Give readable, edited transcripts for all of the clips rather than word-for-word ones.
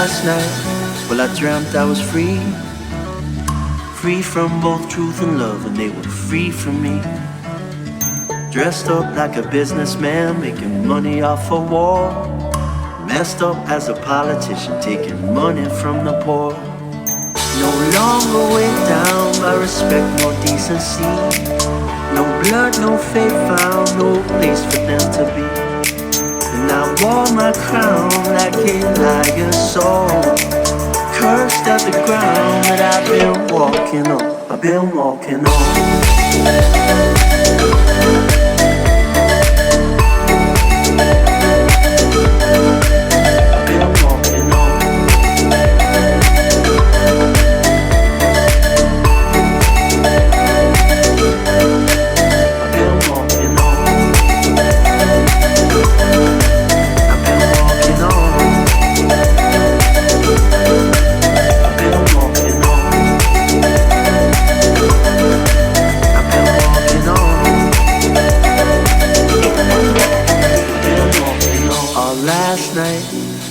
last night, well, I dreamt I was free. Free from both truth and love, and they were free from me. Dressed up like a businessman, making money off a war. Messed up as a politician, taking money from the poor. No longer weighed down by respect nor decency. No blood, no faith found, no place for them to be. And I wore my crown like a lion's soul. Cursed at the ground that I've been walking on. I've been walking on.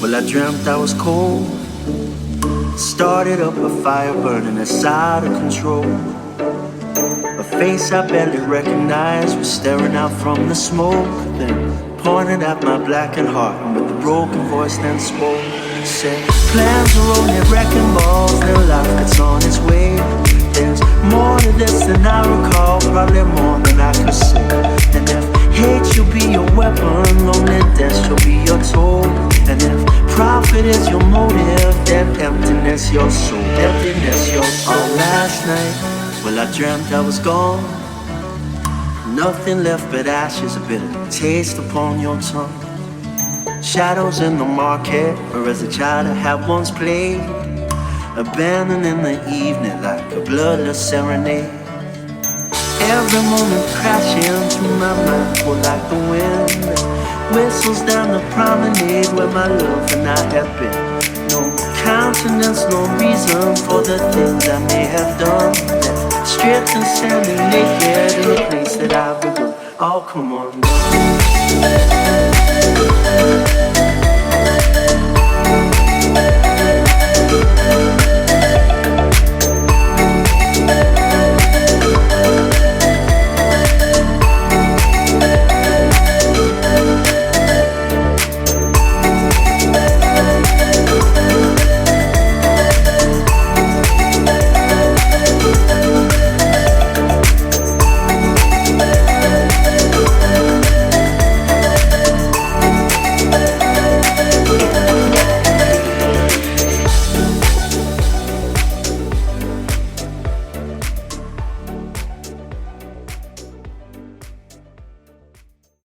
Well, I dreamt I was cold. Started up a fire burning us out of control. A face I barely recognized was staring out from the smoke. Then pointed at my blackened heart, and with a broken voice then spoke. Said, plans are only wrecking balls, their life gets on its way. There's more to this than I recall, probably more than I could say. And if hate should be your weapon, loneliness should be your tool. And if profit is your motive, then emptiness your soul. Emptiness your soul. Oh, last night, well, I dreamt I was gone. Nothing left but ashes, a bitter taste upon your tongue. Shadows in the market, or as a child I had once played. Abandoned in the evening like a bloodless serenade. Every moment crashing through my mind, for like the wind whistles down the promenade where my love and I have been. No countenance, no reason for the things I may have done. Left stripped and standing naked in a place that I begun. Oh, come on, girl.